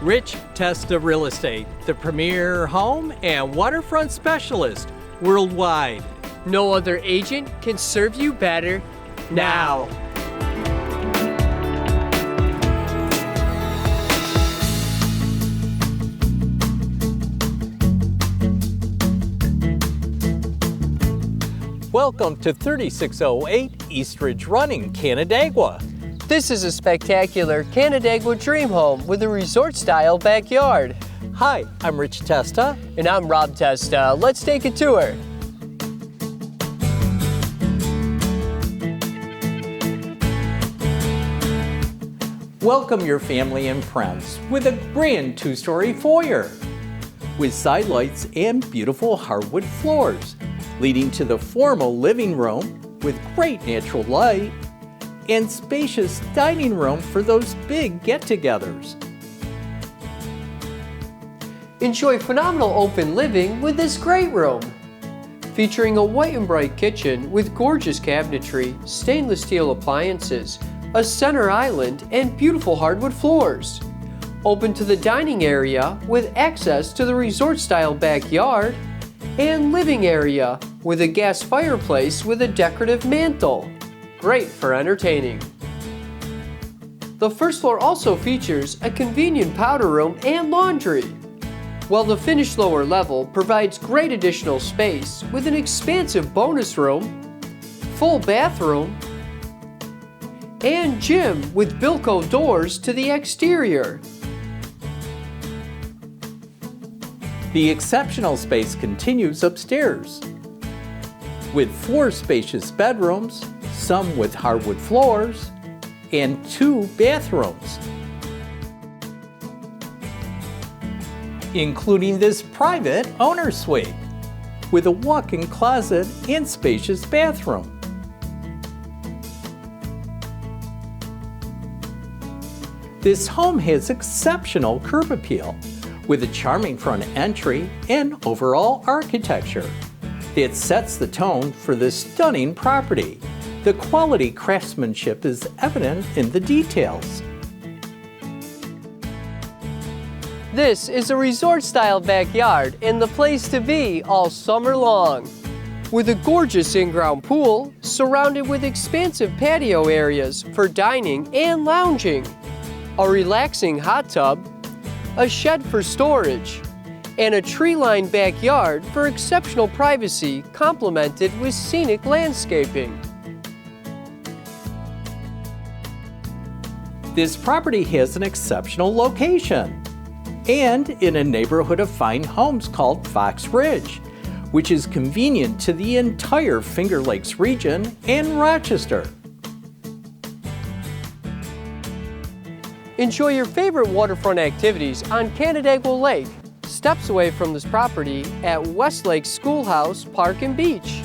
Rich Testa Real Estate, the premier home and waterfront specialist worldwide. No other agent can serve you better now. Welcome to 3608 East Ridge Run in Canandaigua. This is a spectacular Canandaigua dream home with a resort-style backyard. Hi, I'm Rich Testa. And I'm Rob Testa. Let's take a tour. Welcome your family and friends with a grand two-story foyer with side lights and beautiful hardwood floors, leading to the formal living room with great natural light and spacious dining room for those big get-togethers. Enjoy phenomenal open living with this great room. Featuring a white and bright kitchen with gorgeous cabinetry, stainless steel appliances, a center island, and beautiful hardwood floors. Open to the dining area with access to the resort-style backyard and living area with a gas fireplace with a decorative mantel. Great for entertaining. The first floor also features a convenient powder room and laundry, while the finished lower level provides great additional space with an expansive bonus room, full bathroom, and gym with Bilco doors to the exterior. The exceptional space continues upstairs with 4 spacious bedrooms, some with hardwood floors, and 2 bathrooms, including this private owner suite with a walk-in closet and spacious bathroom. This home has exceptional curb appeal with a charming front entry and overall architecture. It sets the tone for this stunning property. The quality craftsmanship is evident in the details. This is a resort-style backyard and the place to be all summer long. With a gorgeous in-ground pool surrounded with expansive patio areas for dining and lounging, a relaxing hot tub, a shed for storage, and a tree-lined backyard for exceptional privacy complemented with scenic landscaping. This property has an exceptional location and in a neighborhood of fine homes called Fox Ridge, which is convenient to the entire Finger Lakes region and Rochester. Enjoy your favorite waterfront activities on Canandaigua Lake, steps away from this property at Westlake Schoolhouse Park and Beach.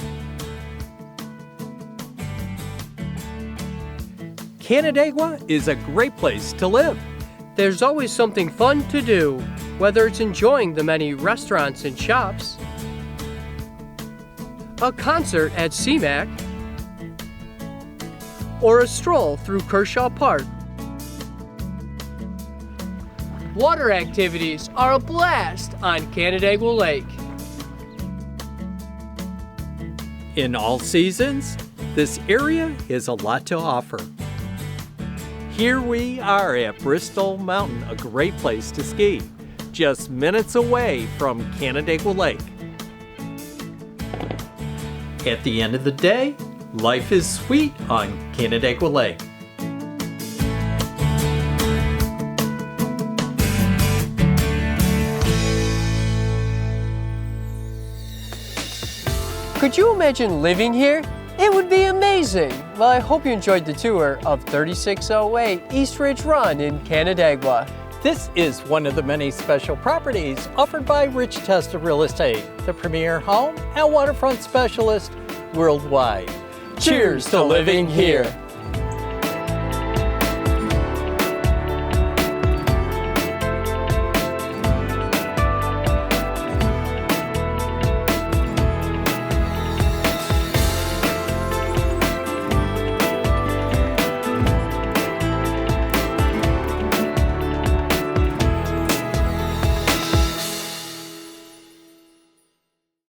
Canandaigua is a great place to live. There's always something fun to do, whether it's enjoying the many restaurants and shops, a concert at CMAC, or a stroll through Kershaw Park. Water activities are a blast on Canandaigua Lake. In all seasons, this area has a lot to offer. Here we are at Bristol Mountain, a great place to ski, just minutes away from Canandaigua Lake. At the end of the day, life is sweet on Canandaigua Lake. Could you imagine living here? It would be amazing. Well, I hope you enjoyed the tour of 3608 East Ridge Run in Canandaigua. This is one of the many special properties offered by Rich Testa Real Estate, the premier home and waterfront specialist worldwide. Cheers to living here.